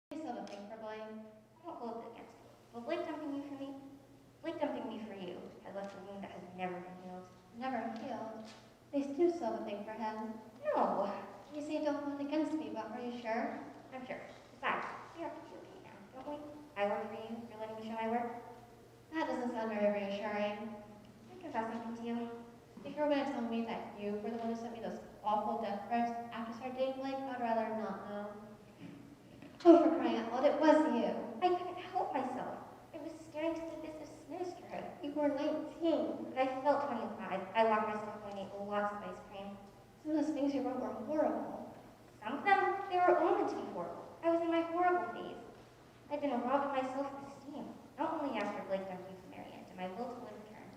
You still have a thing for Blaine. I don't hold it against you. But Blake dumping you for me, Blake dumping me for you, has left a wound that has never been healed. Never healed? They do still have a thing for him. No. You say you don't hold it against me, but are you sure? I'm sure. Besides, we have to be okay now, don't we? I work for you, you're letting me show my work. That doesn't sound very reassuring. Can I confess something to you? If you were going to tell me that you were the one who sent me those awful death threats after starting dating Blake, I'd rather not know. Oh, for crying out loud, it was you. I couldn't help myself. I was staring into the business sinisterhood. You were 19, but I felt 25. I locked myself when I ate lots of ice cream. Some of those things you wrote were horrible. Some of them, they were only to be horrible. I was in my horrible phase. I'd been robbed of my self-esteem. Not only after Blake dumped me from Marianne, did my will to live return.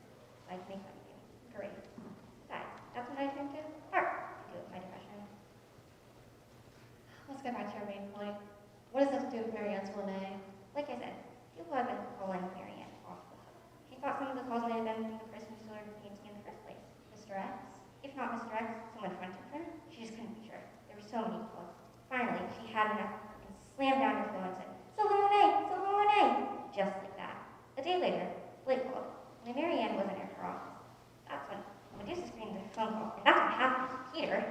I'd make fun of you. Great. Besides, that's what I turned to art to deal with my depression. Let's get back to your main point. What does that have to do with Marianne's Monet? Like I said, people have been calling Marianne off the hook. She thought some of the calls might have been from the person who sold her the painting in the first place. Mr. X? If not Mr. X, someone fronted her. She just couldn't be sure. There were so many calls. Finally, she had enough and slammed down her phone and said, "Silver Monet! Silver Monet!" Just like that. A day later, Blake called. When Marianne wasn't at her office. That's when Medusa screened the phone call. And that's what happened. Peter?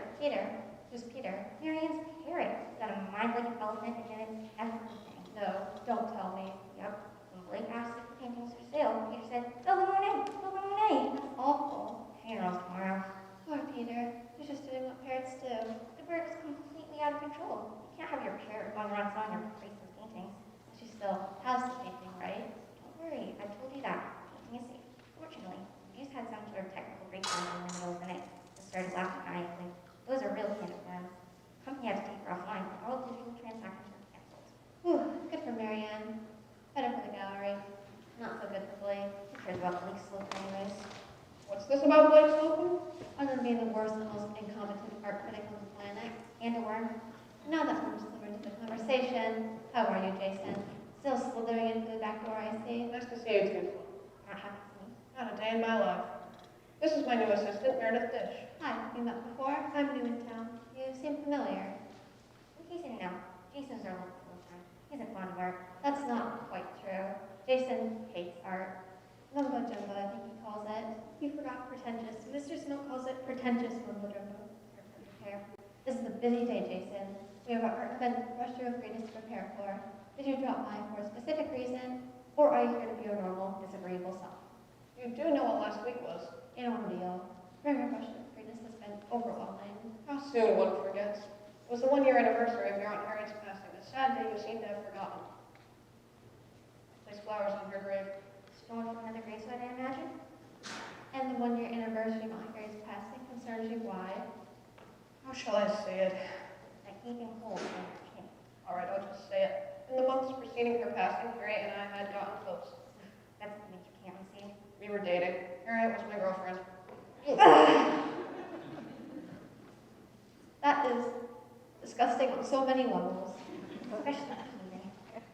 Who's Peter? Marianne's parrot. He's got a mind like an elephant and it's everything. No, don't tell me. Yep. When Blake asked if the painting's for sale, Peter said, "Silver Monet! Silver Monet!" That's awful. Funeral's tomorrow. Poor Peter. He's just doing what parrots do. The bird is completely out of control. You can't have your parrot going around selling your priceless paintings. But she still has the painting, right? Don't worry, I told you that. The painting is safe. Fortunately, Medusa had some sort of technical breakdown in the middle of the night. It started laughing maniacally. Those are real candidates. The company had to take her offline, and all digital transactions were canceled. Whew, good for Marianne. Better for the gallery. Not so good for Blake. Who cares about Blake's slope anyways? What's this about Blake Slocum? Other than being the worst and most incompetent art critic on the planet. And a worm. Now that we're slithered into the conversation, how are you, Jason? Still slithering in through the back door, I see. Nice to see you too. Not happy to see me. Not a day in my life. This is my new assistant, Meredith Dish. Hi, we met before. I'm new in town. You seem familiar. In case you didn't know, Jason's our local full-time. He isn't fond of art. That's not quite true. Jason hates art. Mumbo jumbo, I think he calls it. You forgot pretentious. Mr. Snow calls it pretentious mumbo jumbo. This is a busy day, Jason. We have an art event rush to Greatness to prepare for. Did you drop by for a specific reason, or are you here to be your normal, disagreeable self? You do know what last week was. In ordeal. Remember, rush to Greatness has been overwhelming. How soon one forgets. It was the 1-year anniversary of your Aunt Harriet's passing. A sad day you seem to have forgotten. Place flowers on her grave. Going for another gravesite, I imagine? And the 1-year anniversary of Aunt Harriet's passing concerns you why? How shall I say it? That heaping cold in her chin. All right, I'll just say it. In the months preceding her passing, Harriet and I had gotten close. That's something you can't unsee. We were dating. Harriet was my girlfriend. That is disgusting on so many levels. Especially teasing.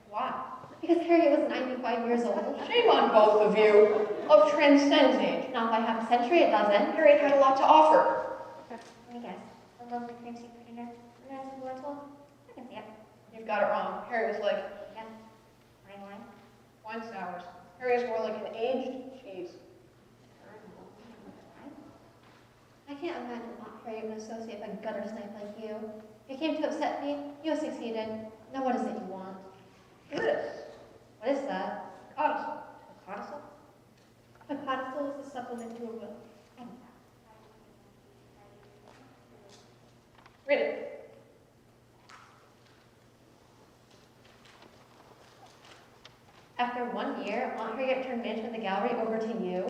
Why? Because Harriet was 95 years old. Shame on both of you. Love transcends age. Not by half a century, it doesn't. Harriet had a lot to offer. Let me guess. A lovely cream-soup for dinner. And then some told. I can see it. You've got it wrong. Harriet was like Yeah. Fine wine. wine sours. Harriet was more like an aged cheese. I can't imagine Aunt Harriet would associate a gutter snipe like you. If you came to upset me, you have succeeded. Now what is it you want? This. What is that? Codicil. A codicil? A codicil is a supplement to a will. Read it. After 1 year, Aunt Harriet turned management of the gallery over to you.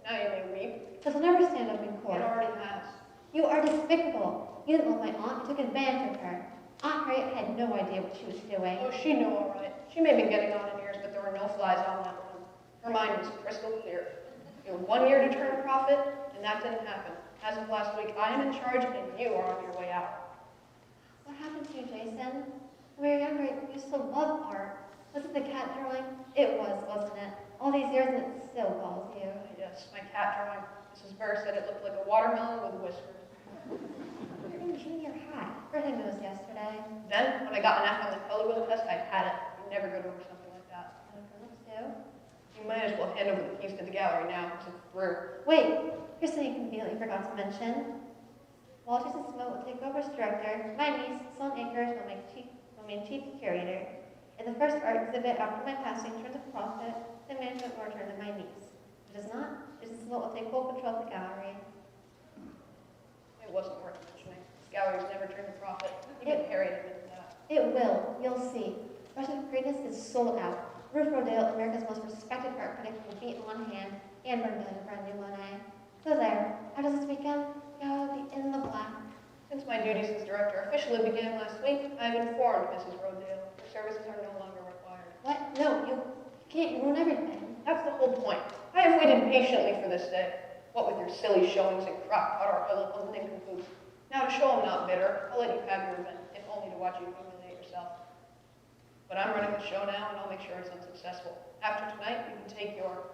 Now you may weep. This will never stand up in court. It already has. You are despicable. You didn't love my aunt, you took advantage of her. Aunt Harriet had no idea what she was doing. Oh, she knew all right. She may be getting on in years, but there were no flies on that one. Her mind was crystal clear. You had 1 year to turn a profit, and that didn't happen. As of last week, I am in charge, and you are on your way out. What happened to you, Jason? When you were younger, you used to love art. Was it the cat drawing? It was, wasn't it? All these years, and it still calls you. Yes, my cat drawing. Mrs. Burr said it looked like a watermelon with whiskers. You're in junior high. For him, it was yesterday. Then, when I got an F on the color wheel test, I had it. You never go over something like that. No grown-ups do. You might as well hand over the keys to the gallery now, because it's through. Wait, here's something you completely forgot to mention. While Jason Smoke will take over as director, my niece, Sloan Akers, will remain chief curator. In the first art exhibit after my passing turns a profit, the management will return to my niece. If it does not, Jason Smoke will take full control of the gallery. It wasn't worth mentioning. This gallery's never turned a profit. Even Harry admitted that. It will, you'll see. Russian Greatness is sold out. Ruth Rodale, America's most respected art critic, will be on hand and burn down for a new Monet. So there, how does this weekend? I'll be in the black. Since my duties as director officially began last week, I have informed Mrs. Rodale her services are no longer required. What? No, you can't ruin everything. That's the whole point. I have waited patiently for this day. What with your silly showings and crock-pot art nincompoops. Now to show I'm not bitter, I'll let you have your event, if only to watch you humiliate yourself. But I'm running the show now, and I'll make sure it's unsuccessful. After tonight, you can take your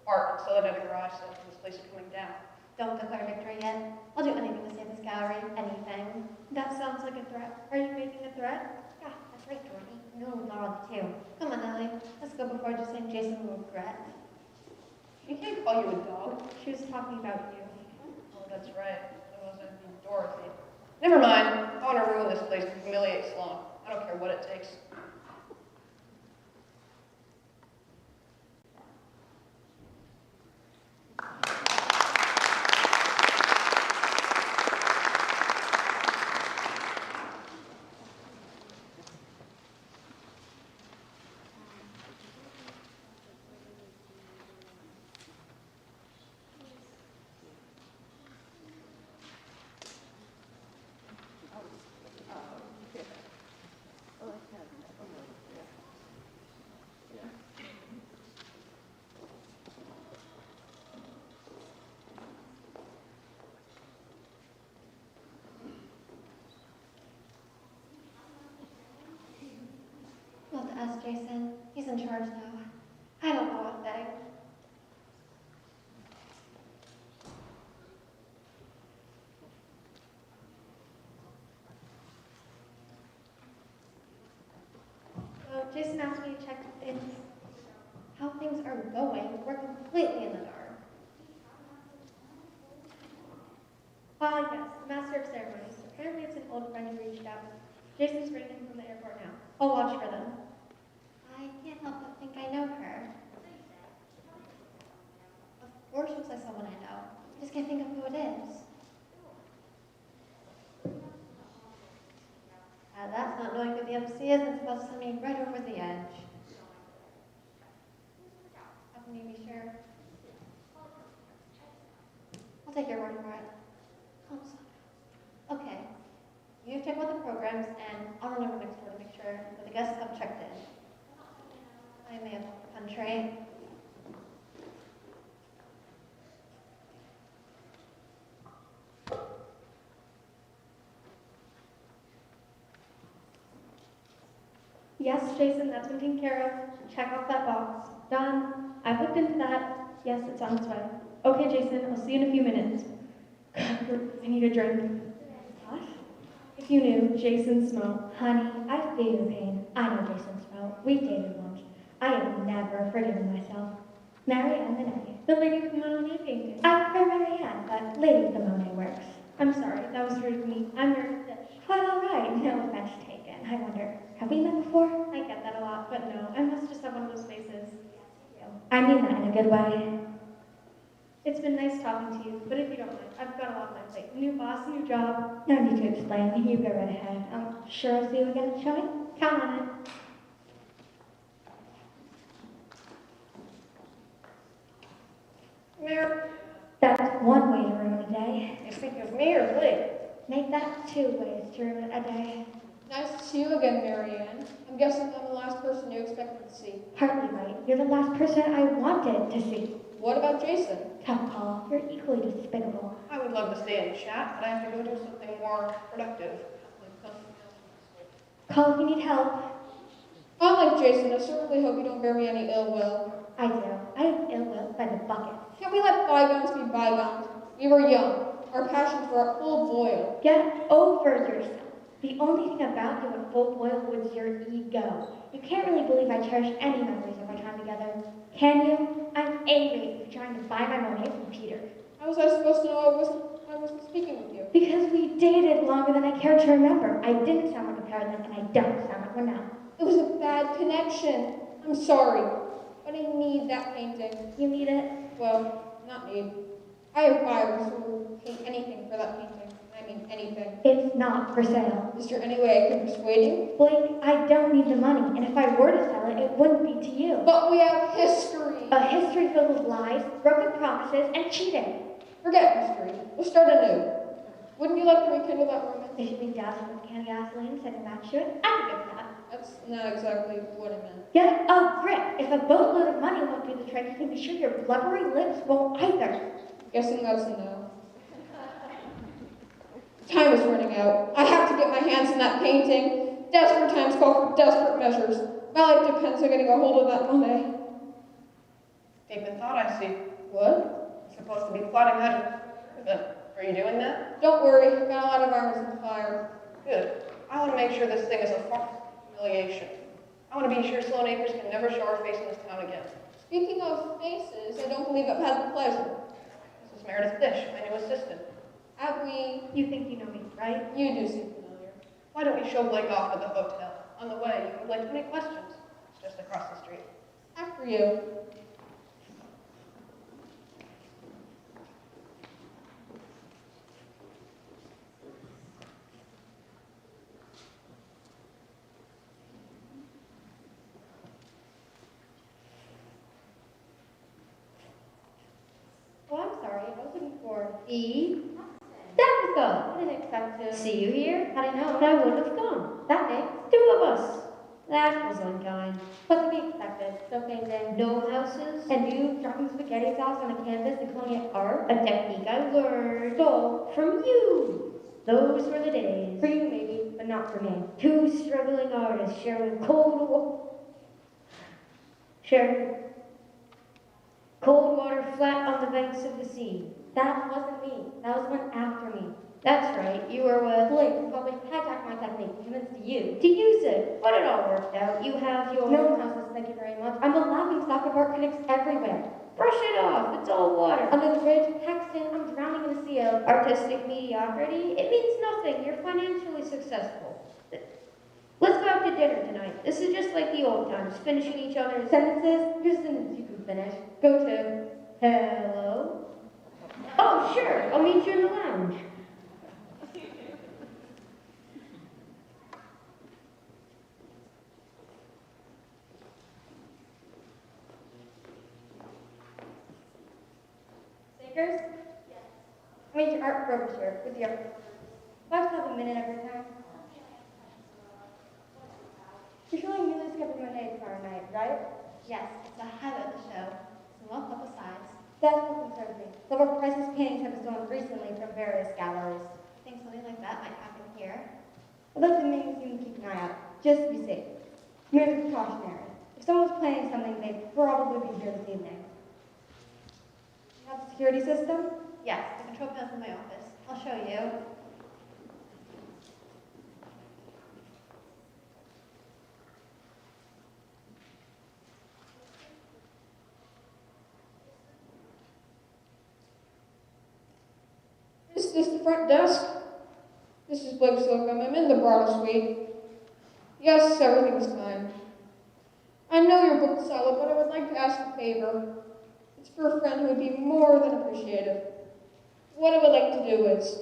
art and sell it at a garage sale, because this place is coming down. Don't declare victory yet. I'll do anything to save this gallery. Anything. That sounds like a threat. Are you making a threat? Yeah, that's right, Jordy. No, dog, too. Come on, Ellie. Let's go before just saying Jason will regret. She can't call you a dog. She was talking about you. Oh, that's right. That wasn't Dorothy. Never mind. I want to ruin this place and humiliate Sloan. I don't care what it takes. You'll have to ask Jason. He's in charge now. I don't know a thing. So Jason asked me to check in. How things are going, we're completely in the dark. Yes, the master of ceremonies. Apparently it's an old friend who reached out. Jason's bringing him from the airport now. I'll watch for them. I can't help but think I know her. Of course looks like someone I know. I just can't think of who it is. That's not knowing who the MC is, it's about to send me right over the edge. How can you be sure? I'll take your word for it. Calm down. Okay. You check out the programs, and I'll run over next door to make sure that the guests have checked in. I may have left the country. Yes, Jason, that's been taken care of. Check off that box. Done. I've looked into that. Yes, it's on its way. Okay, Jason, I'll see you in a few minutes. I need a drink. What? If you knew, Jason Smoke. Honey, I feel your pain. I know Jason Smoke. We dated once. I have never forgiven myself. Mary and Monet. The lady with the Monet painting. I prefer Mary Ann, but lady with the Monet works. I'm sorry, that was rude of me. I'm your fish. Quite all right. No offense taken. I wonder, have we met before? I get that a lot, but no. I must just have one of those faces. I mean that in a good way. It's been nice talking to you, but if you don't mind, I've got a lot on my plate. New boss, new job. No need to explain. You go right ahead. I'm sure I'll see you again at showing. Count on it. Mayor, That's one way to ruin a day. you speaking of me or Blake? Make that 2 ways to ruin a day. Nice to see you again, Mary Ann. I'm guessing I'm the last person you expected to see. Partly right. You're the last person I wanted to see. What about Jason? Tough call. You're equally despicable. I would love to stay and chat, but I have to go do something more productive. Call if you need help. Unlike Jason, I certainly hope you don't bear me any ill will. I do. I have ill will by the bucket. Can't we let bygones be bygones? We were young. Our passions were at full boil. Get over yourself. The only thing about you at full boil was your ego. You can't really believe I cherish any memories of our time together. Can you? I'm angry for trying to buy my money from Peter. How was I supposed to know I wasn't speaking with you? Because we dated longer than I care to remember. I didn't sound like a pair then, and I don't sound like one now. It was a bad connection. I'm sorry, but I need that painting. You need it? Well, not need. I have buyers who will pay anything for that painting. I mean anything. It's not for sale. Is there any way I can persuade you? Blake, I don't need the money, and if I were to sell it, it wouldn't be to you. But we have history. A history filled with lies, broken promises, and cheating. Forget history. We'll start anew. Wouldn't you like to rekindle that romance? They should be dazzled with can of gasoline, set a match to it. I'd be good for that. That's not exactly what I meant. Get a grip. If a boatload of money won't do the trick, you can be sure your blubbery lips won't either. Guessing that's a no. Time is running out. I have to get my hands on that painting. Desperate times call for desperate measures. My life depends on getting a hold of that money. Deep in thought, I see. What? You're supposed to be plotting how to... Are you doing that? Don't worry, I've got a lot of irons in the fire. Good. I want to make sure this thing is a farce humiliation. I want to be sure Sloane Acres can never show her face in this town again. Speaking of faces, I don't believe I've had the pleasure. This is Meredith Fish, my new assistant. Have we? You think you know me, right? You do seem familiar. Why don't we show Blake off at the hotel? On the way, you can Blake any questions. It's just across the street. After you. Oh, I'm sorry. I was looking for Eve? That was I didn't expect gone. to. See you here? How do you know? I wouldn't have gone. That day. Two of us. That was unkind. What's to be expected? So painting. No houses? And you dropping spaghetti sauce on a canvas and calling it art? A technique I learned Stole. from you. Those were the days. For you maybe, but not for me. Two struggling artists sharing cold water flat on the banks of the sea. That wasn't me. That was one after me. That's right, you were with Blake probably hijacked my technique, convinced you. to use it, but it all worked out. You have your No houses, thank you very much. I'm a laughing stock of art critics everywhere. brush it off. It's all water. Under the bridge, Paxton, I'm drowning in a sea of Artistic mediocrity, it means nothing. You're financially successful. Let's go out to dinner tonight. This is just like the old times, finishing each other's sentences. Here's a sentence you can finish. Go to. hello. Oh, sure. I'll meet you in the lounge. Stickers? Yes. I made your art brochure with your. Do I just have a minute every time? You're showing newly discovered Monet tomorrow night, right? Yes, it's the highlight of the show. It's well publicized. That's what concerns me. Some of priceless paintings have been stolen recently from various galleries. Think something like that might happen here? I'd like the main museum to keep an eye out, just to be safe. Merely precautionary. If someone was planning something, they'd probably be here this evening. You have the security system? Yes, the control panel's in my office. I'll show you. Is this the front desk? This is Blake Slocum. I'm in the bridal suite. Yes, everything's fine. I know you're booked solid, but I would like to ask a favor. It's for a friend who would be more than appreciative. What I would like to do is,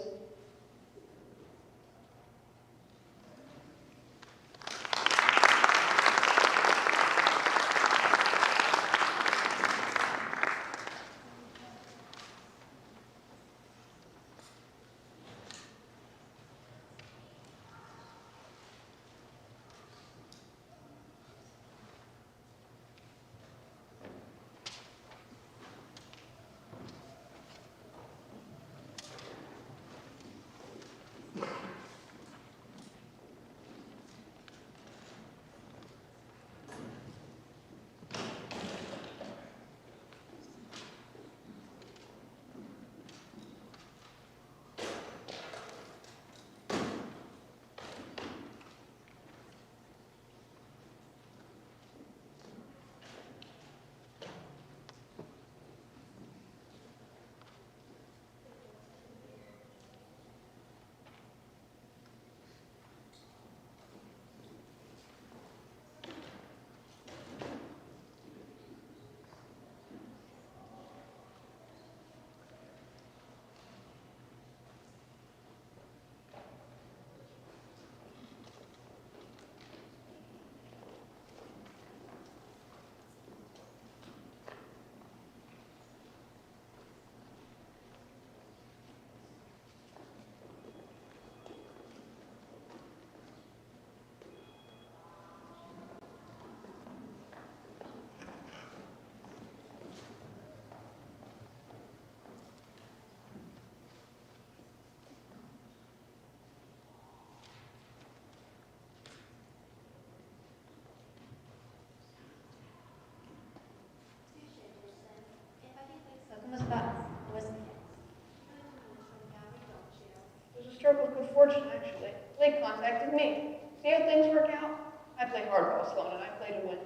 fortunate, actually. Blake contacted me. See how things work out? I play hardball, Sloan, and I play to win.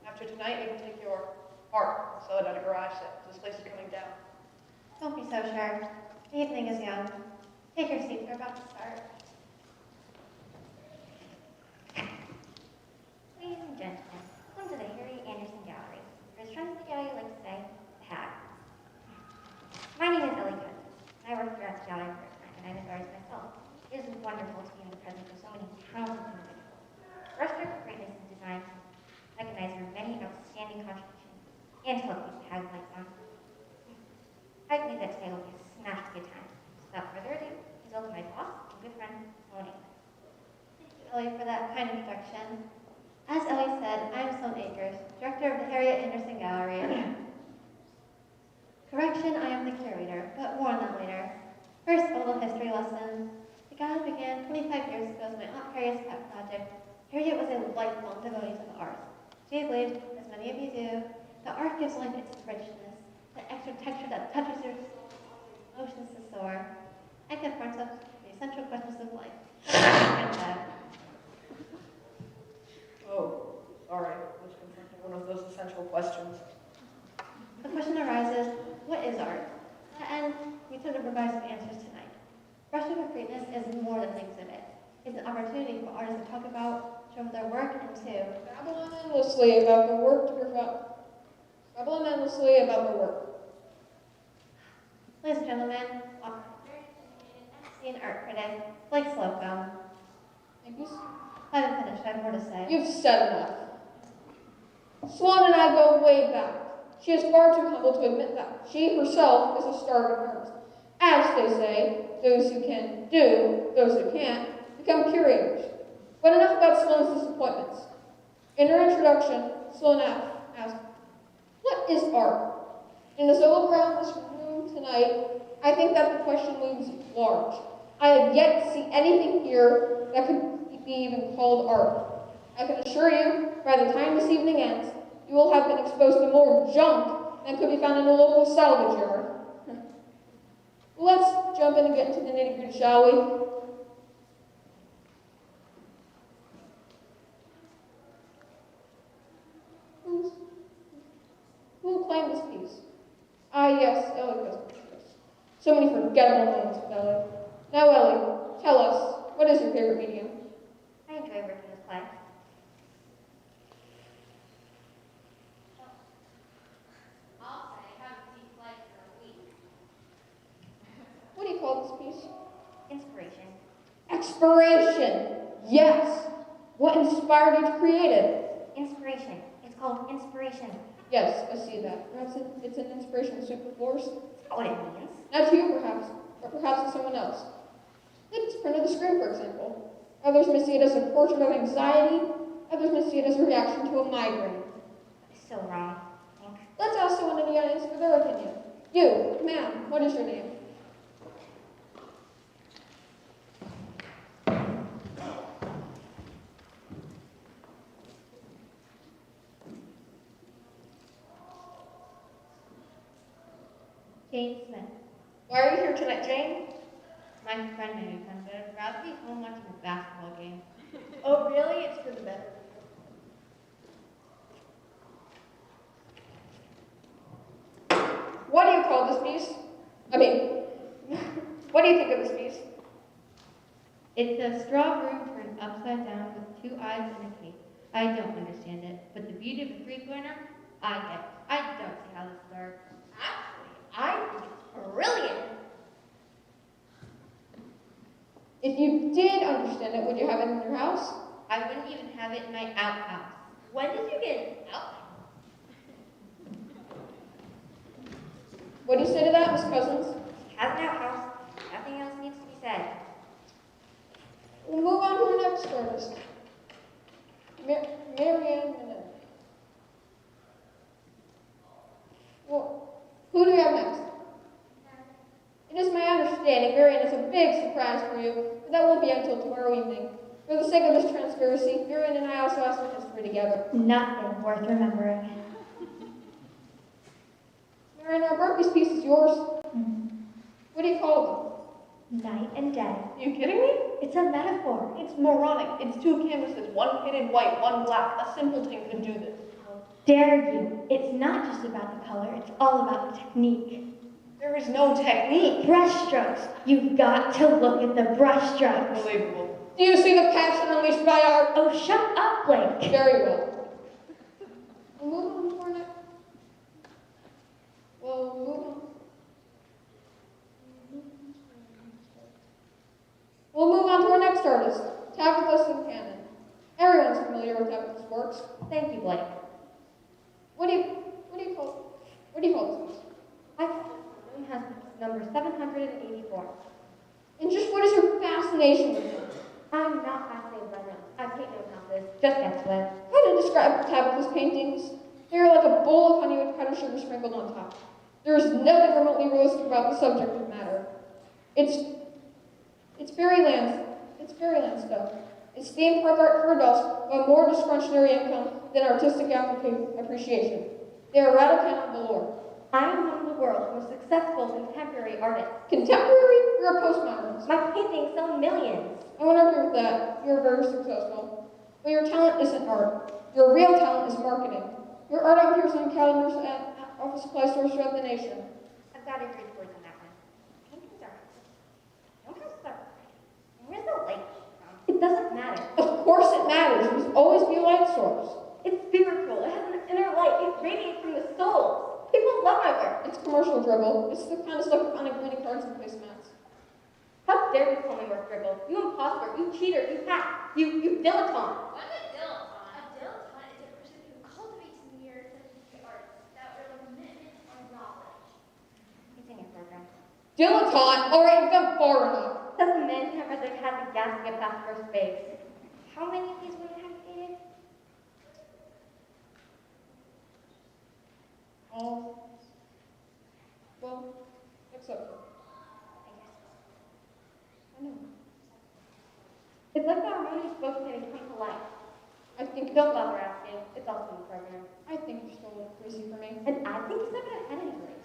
After tonight, you can take your heart and sell it at a garage sale. This place is coming down. Don't be so sure. The evening is young. Take your seats, we're about to start. Ladies and gentlemen, welcome to the Harriet Anderson Gallery. Or as friends of the gallery like to say, the HAG. My name is Ellie Coates, and I work here at the gallery part-time, and I'm an artist myself. It is wonderful to be in the presence of so many talented individuals. Our stroke of greatness in design recognize your many outstanding contributions and to help keep the HAG lights on. I believe that today will be a smash good time. So without further ado, please welcome my boss and good friend, Sloan Akers. Thank you, Ellie, for that kind introduction. As Ellie said, I am Sloan Akers, director of the Harriet Anderson Gallery. Correction, I am the curator, but more on that later. First, a little history lesson. The gallery began 25 years ago as my Aunt Harriet's pet project. Harriet was a lifelong devotee to the arts. She believed, as many of you do, that art gives life its richness, that extra texture that touches your soul, emotions to soar, and confronts us with the essential questions of life. Oh, sorry. I was confronting one of those essential questions. The question arises, what is art? And we tend to provide some answers tonight. Brushing with Greatness is more than an exhibit. It's an opportunity for artists to talk about, show their work, and to Babble endlessly about the work to provide. Babble endlessly about the work. Ladies and gentlemen, welcome to MC and art critic, Blake Slocum. Thank you. I haven't finished, I have more to say. You've said enough. Swan and I go way back. She is far too humble to admit that. She herself is a starving artist. As they say, those who can do, those who can't, become curators. But enough about Sloane's disappointments. In her introduction, Sloane asked, what is art? In as I look around this room tonight, I think that the question looms large. I have yet to see anything here that could be even called art. I can assure you, by the time this evening ends, you will have been exposed to more junk than could be found in a local salvage yard. Let's jump in and get into the nitty-gritty, shall we? Who will claim this piece? Ah, yes, Ellie does. So many forgettable names with Ellie. Now, Ellie, tell us, what is your favorite medium? I enjoy working with clay. I'll say I haven't seen clay for a week. What do you call this piece? Inspiration. Expiration. Yes. What inspired you to create it? Inspiration. It's called inspiration. Yes, I see that. Perhaps it's an inspiration to sweep the floors. That's not what it means. Not to you, perhaps, or perhaps to someone else. Let's print of the screen, for example. Others may see it as a portrait of anxiety. Others may see it as a reaction to a migraine. It's so wrong. I think. Let's ask someone in the audience for their opinion. You, ma'am, what is your name? Jane Smith. Why are you here tonight, Jane? My friend made me come, but I'd rather be home watching a basketball game. Oh, really? It's for the better. What do you call this piece? I mean, what do you think of this piece? It's a straw room turned upside down with two eyes and a cape. I don't understand it, but the beauty of a three-pointer, I get. I don't see how this works. Actually, I think it's brilliant. If you did understand it, would you have it in your house? I wouldn't even have it in my outhouse. When did you get it out? What do you say to that, Miss Cousins? She has an outhouse. Nothing else needs to be said. We'll move on to our next artist. Marianne Minette. Well, who do we have next? It is my understanding Marianne is a big surprise for you, but that won't be until tomorrow evening. For the sake of this transparency, Marianne and I also have some history together. Nothing worth remembering. Marianne, our Berkeley's piece is yours. What do you call Night and day. Are you kidding me? It's a metaphor. It's moronic. It's two canvases, one painted white, one black. A simpleton could do this. How dare you? It's not just about the color, it's all about the technique. There is no technique. Brushstrokes. You've got to look at the brushstrokes. Unbelievable. Do you see the passion unleashed by art? Oh, shut up, Blake. Very well. We'll move on to our next. We'll move on. We'll move on to our next artist, Tabitha Sincannon. Everyone's familiar with Tabitha's works. Thank you, Blake. What do you call this? I has number 784. And just what is your fascination with them? I'm not fascinated by them. I paint no houses. Just guess what. How to describe Tabitha's paintings? They are like a bowl of honey with powdered sugar sprinkled on top. There is nothing remotely realistic about the subject matter. It's fairyland stuff. Its theme park art for adults, but more discretionary income than artistic appreciation. They are radical galore. I am one of the world's most successful contemporary artists. Contemporary? You're a postmodernist. My paintings sell millions. I won't argue with that. You're very successful. But your talent isn't art. Your real talent is marketing. Your art appears on calendars at office supply stores throughout the nation. I've got to agree with Blake on that one. Paintings are don't have stuff. Where's the light from? It doesn't matter. Of course it matters. It must always be a light source. It's spiritual. It has an inner light. It radiates from the soul. People love my work. It's commercial dribble. It's the kind of stuff you find on greeting cards and placemats. How dare you call me work dribble? You imposter. You cheater. You hack. You dilettante. What is a dilettante? A dilettante is a person who cultivates mere the arts that were the commitment or knowledge. He's in your program. Dilettante? Alright, you've gone far enough. Says the man who never had the gas to get past first base. How many of these women have you dated? Well, except for. I know. It's like the harmonious book getting come to life. I think Don't bother asking. It's also in the program. I think you're still a little crazy for me. And I think he's not going to head anywhere.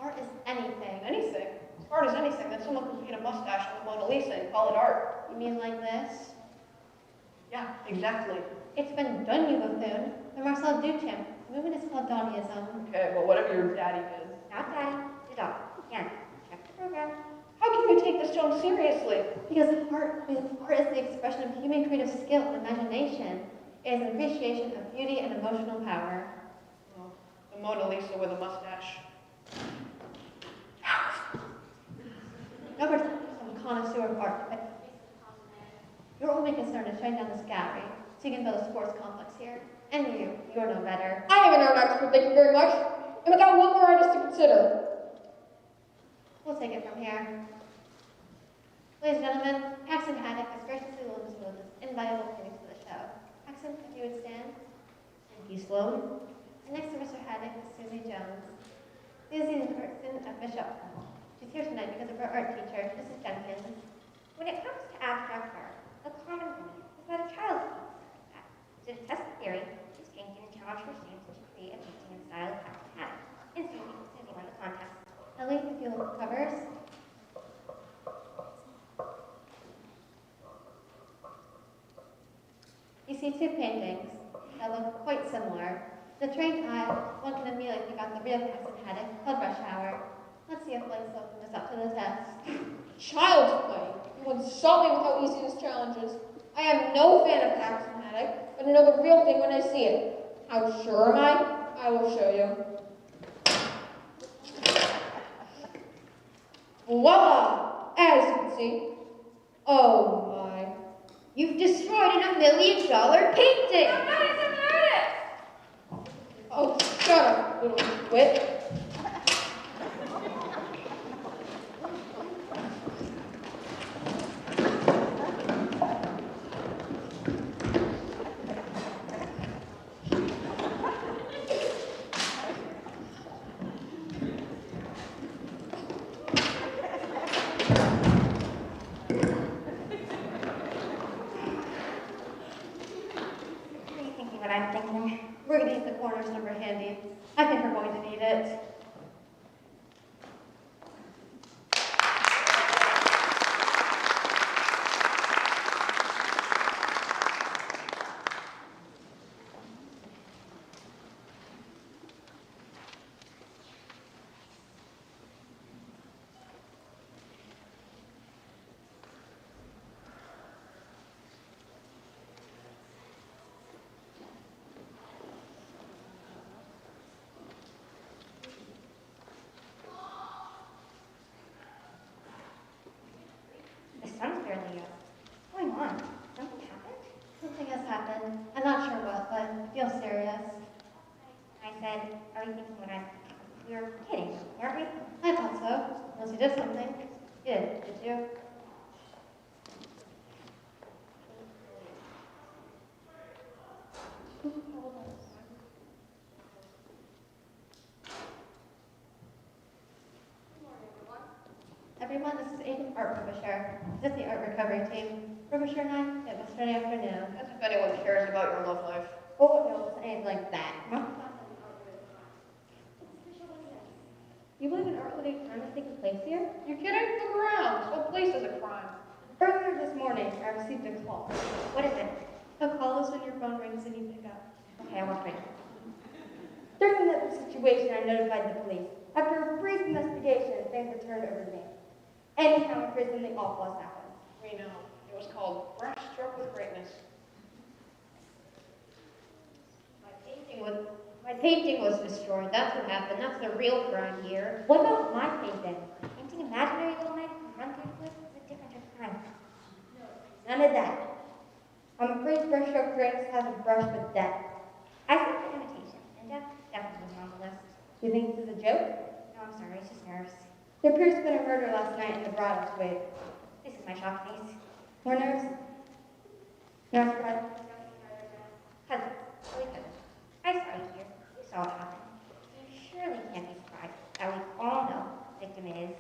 Art is anything. Anything. As art as anything. That someone can paint a mustache on the Mona Lisa and call it art. You mean like this? Yeah, exactly. It's been done, you buffoon. The Marcel Duchamp. The movement is called Dadaism. Okay, well, whatever your daddy did. Not daddy. Did all. Again, check the program. How can you take this stone seriously? Because art is the expression of human creative skill and imagination. It is an appreciation of beauty and emotional power. Well, the Mona Lisa with a mustache. Nobody's some connoisseur of art, but your only concern is shutting down this gallery so you can build a sports complex here. And you're no better. I am an art expert, thank you very much. And we got one more artist to consider. We'll take it from here. Ladies and gentlemen, Paxton Haddock has graciously loaned us one of his invaluable paintings to the show. Paxton, if you would stand. Thank you, Sloan. And next to Mr. Haddock is Susie Jones. Susie is an artisan at Bishop. She's here tonight because of her art teacher, Mrs. Jenkins. When it comes to abstract art, a common belief is that a child to test the theory, this painting challenged her students to create a painting in style of Paxton Haddock. And Susie won the contest. Ellie, if you'll look at the covers. You see two paintings that look quite similar. The trained eye, one can immediately pick out the real Paxton Haddock called Rush Hour. Let's see if Blake's opened this up to the test. Child's play. You insult me with how easy this challenge is. I am no fan of Paxton Haddock, but I know the real thing when I see it. How sure am I? I will show you. Voila! As you can see. Oh my. You've destroyed an $1 million painting! Somebody's an artist! Oh, shut up, little wit. What are you thinking what I'm thinking? We're going to need the coroner's number handy. I think we're going to need it. happened. I'm not sure what, but I feel serious. I said, are we thinking what we were kidding, weren't we? I thought so. Unless you did something. You did you? Who called us? Everyone, this is Aiden Art Frobisher. This is the art recovery team. Frobisher and I met yesterday afternoon. As if anyone cares about your love life. Oh, no, it's anything like that. You believe an art-related crime has taken place here? You kidding? Look around. This whole place is a crime. Earlier this morning, I received a call. What is it? A call is when your phone rings and you pick up. Okay, I won't wait. During that situation, I notified the police. After a brief investigation, things were turned over to me. Anyhow, in prison, the awful has happened. We know. It was called Brush Struck with Greatness. My painting was destroyed. That's what happened. That's the real crime here. What about my painting? Painting imaginary little men who run through the woods is a different type of crime. None of that. I'm afraid brushstroke greatness has a brush with death. I think the imitation, and death definitely was on the list. Do you think this is a joke? No, I'm sorry, it's just nerves. There appears to have been a murder last night in the bridal suite. This is my shock face. More nerves? No surprise? Cousin, really cousin. I saw you here. You saw it happen. You surely can't be surprised that we all know the victim is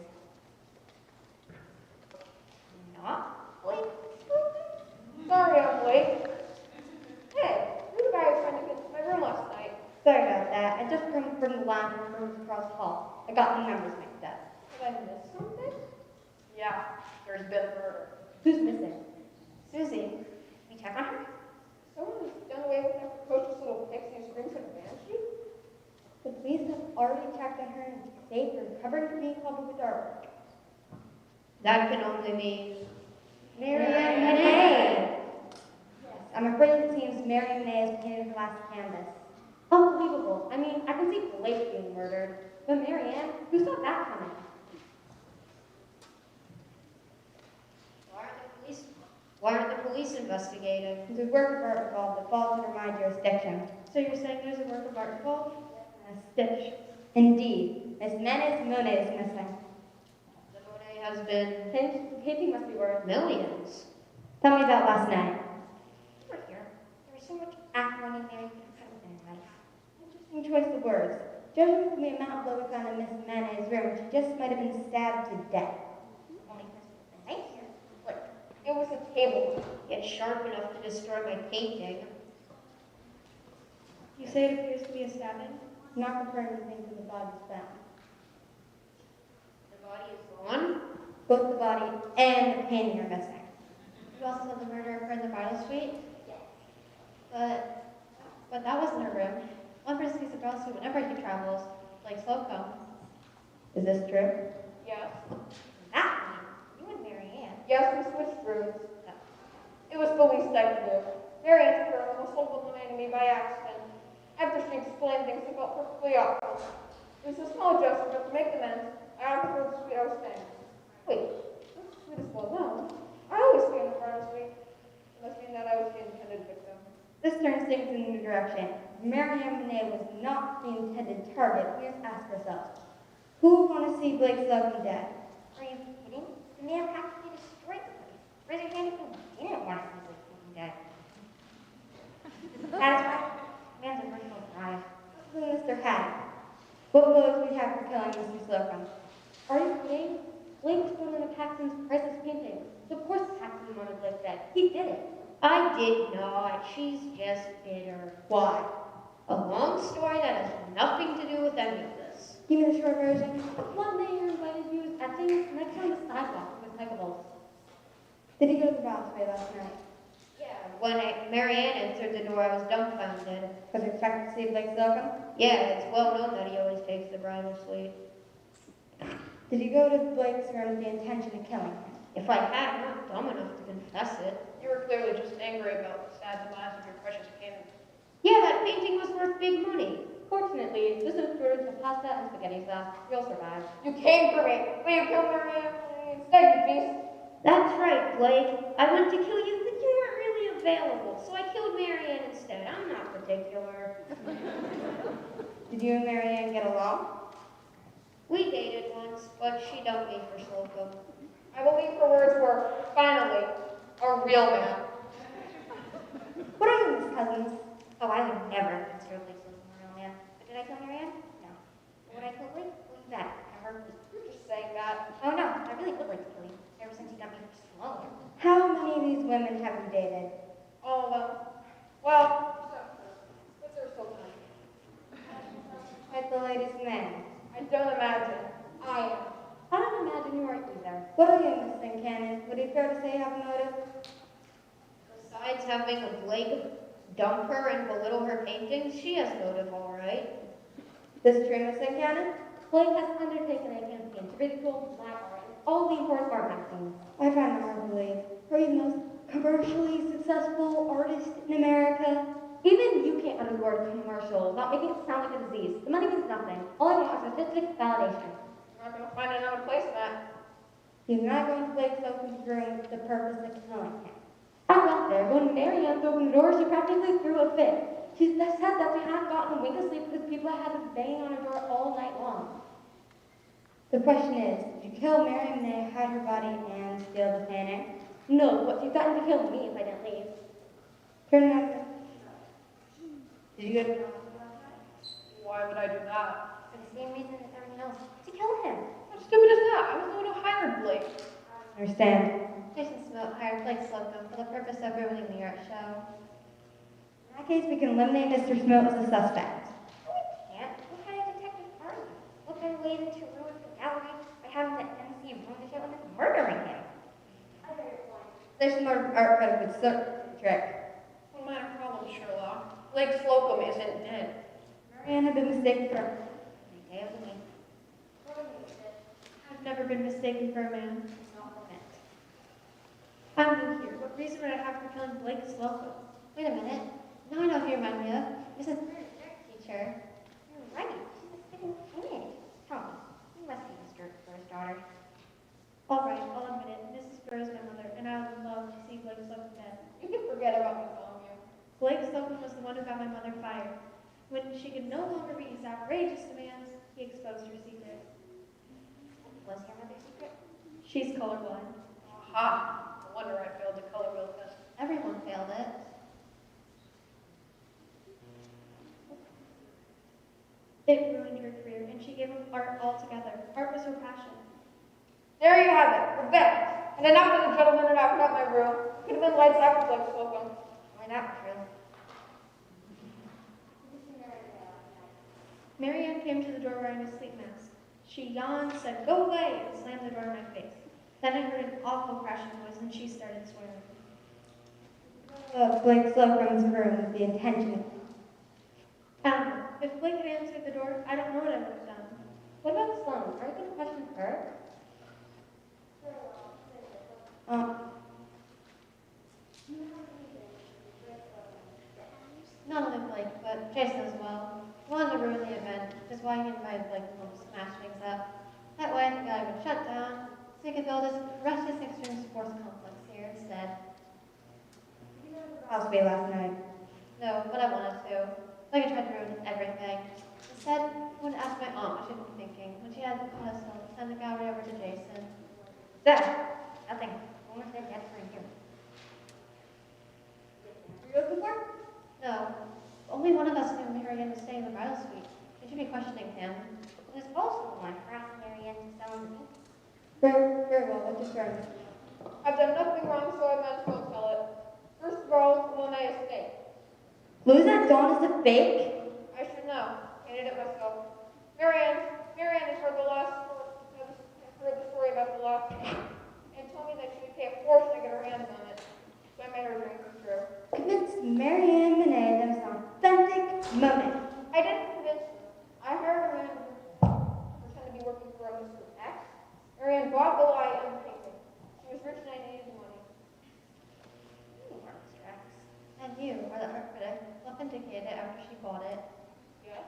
not Blake. Sorry I'm late. Hey, you're the guy who tried to get into my room last night. Sorry about that. I just come from the lounge and rooms across the hall. I got the numbers mixed up. Did I miss something? Yeah, there's been a murder. Who's missing? Susie, we check on her? Someone has done away with that precocious little pixie who screams like a banshee? The police have already checked on her and safe and recovered from being called with artwork. That can only mean Marianne Monet! Yes, I'm afraid it seems Marianne Monet has painted her last canvas. Unbelievable. I mean, I can see Blake being murdered, but Marianne, who saw that coming? Why aren't the police investigating? There's a work of art involved that falls under my jurisdiction. So you're saying there's a work of art involved? A stitch. Indeed, Miss Menace Monet is missing. The Monet has been The painting must be worth. millions. Tell me about last night. You were here. There was so much acrimony there, you could have been life. Interesting choice of words. Judging from the amount of blood we found in Miss Manet's room, she just might have been stabbed to death. Only person with a knife here. Look, It was a table. It's sharp enough to destroy my painting. You say it appears to be a stabbing? Not confirmed things in the body was found. The body is gone. Both the body and the painting are missing. you also said the murder occurred in the bridal suite? Yes. But that wasn't her room. One person sees the bridal suite whenever he travels, like Slocum. Is this true? Yes. That you and Marianne. Yes, we switched rooms. It was the least I could do. Marianne's girl almost sold the money to me by accident. After she explained things, I felt perfectly awful. It was a small adjustment, but to make amends, I offered her the suite I was staying in. Wait, this suite is well known. I always stay in the bridal suite. It must mean that I was the intended victim. This turns things in a new direction. If Marianne Monet was not the intended target, we have to ask ourselves, who would want to see Blake Slocum dead? Are you kidding? The man practically destroyed the place. Raise your hand if you didn't want to see Blake Slocum dead. Satisfied? Man's a personal drive. Mr. Haddon. What motives we have for killing Mr. Slocum? Are you kidding? Blake was one of Paxton's priceless paintings. Of course Paxton wanted Blake dead. He did it. I did not. She's just bitter. Why? A long story that has nothing to do with any of this. Give me the short version. One day you invited you at things next on the sidewalk with recyclables. Did he go to the Broadway last night? Yeah, when Marianne entered the door, I was dumbfounded. Was you expected to see Blake Slocum? Yeah, it's well known that he always takes the bridal suite. Did you go to Blake's room with the intention of killing him? If I had, I'm not dumb enough to confess it. You were clearly just angry about the sad demise of your precious painting. Yeah, that painting was worth big money. Fortunately, this is ordered to pasta and spaghetti sauce. You'll survive. You came for me, but you killed Marianne instead, you beast. That's right, Blake. I went to kill you, but you weren't really a available, so I killed Marianne instead. I'm not particular. Did you and Marianne get along? We dated once, but she dumped me for Slocum. I believe her words were, finally, a real man. What are you, Miss Cousins? Oh, I would never consider Blake Slocum a real man. But did I kill Marianne? No. Would I kill Blake? Well, you bet. I heard You're just saying that. Oh no, I really would like to kill you. Ever since you got me for Sloan. How many of these women have you dated? All of them. Well, but there's still time. Like the latest men. I don't imagine. I am. I don't imagine you are either. What are you, Miss Cannon? Would it be fair to say you have a motive? Besides having a Blake dump her and belittle her paintings, she has motive, all right. This true, Miss Cannon? Blake has undertaken a campaign to ridicule my art in all the important art magazines. I find it hard to believe. Are you the most commercially successful artist in America? Even you can't utter the word commercial without making it sound like a disease. The money means nothing. All I want is artistic validation. You're not going to find another place in that. He's not going to Blake Slocum's room with the purpose of killing him. I went there. When Marianne opened the door, she practically threw a fit. She said that we hadn't gotten a wink of sleep because people had been banging on her door all night long. The question is, did you kill Mary Monet, hide her body, and steal the painting? No, but she threatened to kill me if I didn't leave. Turn around. Did you get Why would I do that? For the same reason as everyone else. To kill him. How stupid is that? I was the one who hired Blake. understand? Jason Smoke hired Blake Slocum for the purpose of ruining the art show. In that case, we can eliminate Mr. Smoke as a suspect. No, we can't. What kind of detective are you? Look their way to ruin the gallery by having the MC ruin the show and then murdering him. There's more art credit with trick. What minor problem, Sherlock? Blake Slocum isn't dead. Marianne had been mistaken for Every day of the week. I've never been mistaken for a man. It's not the event. I'm new here. What reason would I have for killing Blake Slocum? Wait a minute. Now I know who you remind me of. Mrs. Burns, their teacher. You're right. She's a spitting image. Tell me, you must be Mr. Burr's daughter. All right, I'll admit it. Mrs. Burr is my mother, and I would love to see Blake Slocum dead. You can forget about me calling you. Blake Slocum was the one who got my mother fired. When she could no longer meet his outrageous demands, he exposed her secret. Was your mother's secret? She's colorblind. Aha! No wonder I failed the color wheel test. Everyone failed it. It ruined her career, and she gave up art altogether. Art was her passion. There you have it. Revenge. And enough of the gentleman and out my room. Could have been lights out with Blake Slocum. Why not, true? Marianne came to the door wearing a sleep mask. She yawned, said, "Go away," and slammed the door in my face. Then I heard an awful crashing noise, and she started swearing. Blake Slocum's room with the intention. I don't know. If Blake had answered the door, I don't know what I would have done. What about Sloan? Are you going to question her? Not only Blake, but Jason as well. He wanted to ruin the event, which is why he invited Blake home to smash things up. That way, the guy would shut down, so he could build his precious extreme sports complex here instead. House last night. No, but I wanted to. Like I tried to ruin everything. Instead, I wanted to ask my aunt what she'd been thinking when she had the codicil to send the gallery over to Jason. That. Nothing. Woman's been dead for a year. Were you looking for? No. Only one of us knew Marianne was staying in the bridal suite. They should be questioning him. It was also the one harassing Marianne and selling the painting. Very well. What's your turn? I've done nothing wrong, so I might as well tell it. First of all, Monet is fake. Lose that dawn is a fake? I should know. Painted it myself. Marianne has heard the story about the lost painting and told me that she would pay a fortune to get her hands on it. So I made her dream come true. Convince Marianne Monet that it's an authentic moment. I didn't convince her. I hired a man to pretend to be working for a Mr. X. Marianne bought the lie and the painting. She was rich and I needed the money. You are Mr. X. And you are the art critic who authenticated it after she bought it. Yes?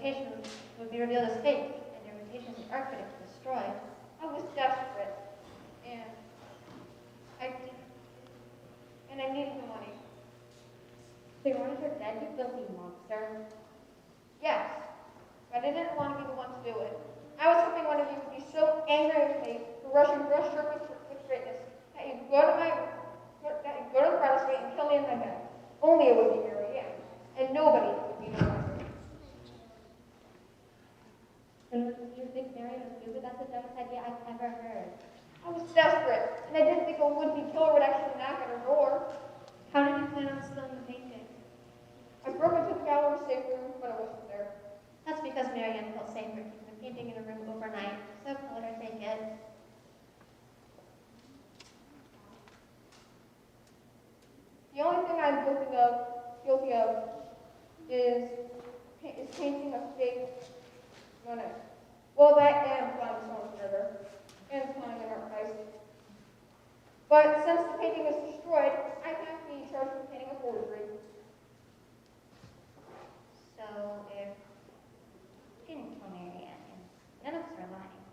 reputation would be revealed as fake, and their reputation as the art critic destroyed. I was desperate, and I needed the money. So you wanted her dead, you filthy monster? Yes, but I didn't want to be the one to do it. I was hoping one of you would be so angry with me for rushing breaststroke with greatness that you'd go to the bridal suite and kill me in my bed. Only it would be Mary Ann, and nobody would be the wiser. And what did you think Marion was stupid? That's the dumbest idea I've ever heard. I was desperate, and I didn't think a would-be killer would actually knock at her door. How did you plan on stealing the painting? I broke into the gallery safe room, but it wasn't there. That's because Marianne felt safer keeping the painting in a room overnight, so let her take it. The only thing I'm guilty of is painting a fake Monet. Well, that and planning someone's murder, and planning an art heist. But since the painting is destroyed, I can't be charged with painting a forgery. So if you didn't kill Marianne, and none of us are lying,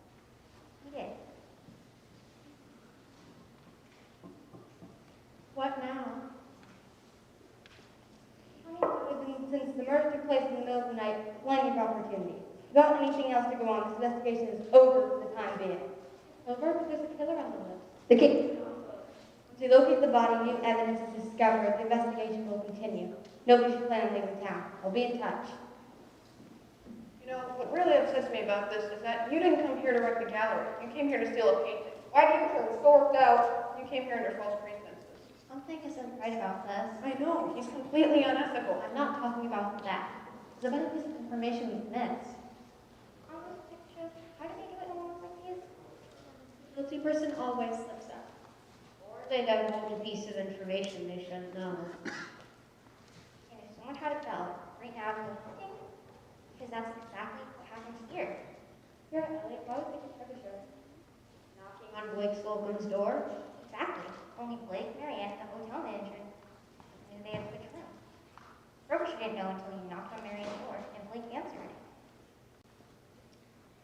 he did. What now? Since the murder took place in the middle of the night, plenty of opportunity. Without anything else to go on, this investigation is over for the time being. Over? But there's a killer on the loose. The case. Once we locate the body, new evidence is discovered, the investigation will continue. Nobody should plan on leaving town. I'll be in touch. You know, what really upsets me about this is that you didn't come here to wreck the gallery. You came here to steal a painting. Why do you care? It's so worked out. You came here under false pretenses. Something isn't right about this. I know, he's completely unethical. I'm not talking about that. There's a bunch of piece of information we've missed. All those pictures, how do they do it in moments like these? The guilty person always slips up. Or they divulge a piece of information they shouldn't know. And if someone had a bell right now to go looking, because that's exactly what happened here. Here, Elliot, why would they get treasure? Knocking on Blake Slocum's door. Exactly. Only Blake, Marianne, and the hotel manager knew they had switched rooms. Frobisher didn't know until he knocked on Marianne's door and Blake answered it.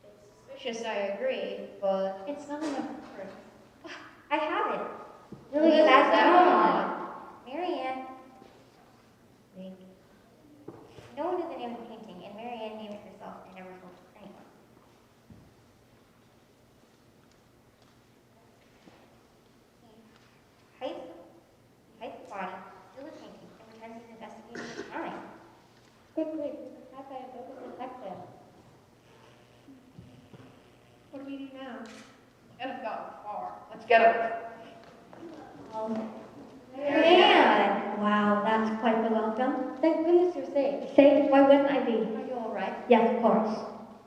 It's suspicious, I agree, but It's not enough proof. I have it. Lily, that's come on. Marianne. Blake. No one knew the name of the painting, and Marianne named it herself and never told anyone. He hides the body, steals the painting, and pretends he's investigating the crime. Quickly, attacked by a bogus detective. what do we do now? And have gotten far. Let's get him. Marianne! Wow, that's quite the welcome. Thank goodness you're safe. Safe? Why wouldn't I be? Are you all right? Yes, of course.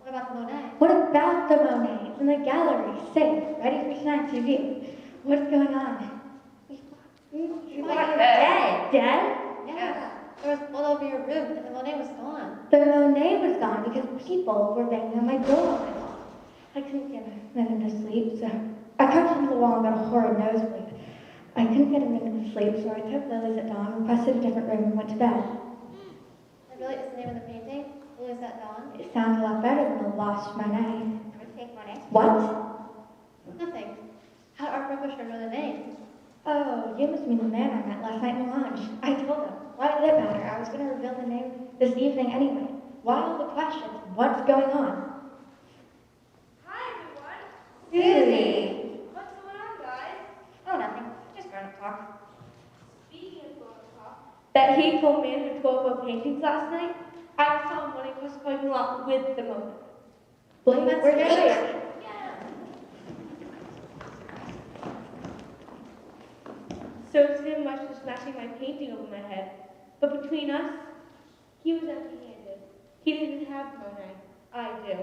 What about the Monet? What about the Monet? It's in the gallery, safe, ready for tonight's review. What's going on? You thought thought you were dead. dead. Dead? Yeah. There was blood over your room, and the Monet was gone. The Monet was gone because people were banging on my door all night long. I couldn't get him to sleep, so I crouched into the wall and got a horrid nosebleed. I couldn't get him to sleep, so I took Lily's at dawn, requested a different room, and went to bed. That really is the name of the painting? Lily's at Dawn? It sounds a lot better than the Lost Monet. Would fake Monet? What? Nothing. How did our publisher know the name? Oh, you must mean the man I met last night in the lounge. I told him. Why did it matter? I was going to reveal the name this evening anyway. Why all the questions? What's going on? Hi, everyone. Susie! What's going on, guys? Oh, nothing. Just grown-up talk. Speaking of going to talk, That he told me to 12 paintings last night? I saw him when he was going along with the moment. Blake, That's where's great. Blake? yeah. So it's him much for smashing my painting over my head. But between us, he was empty-handed. He didn't have Monet. I do.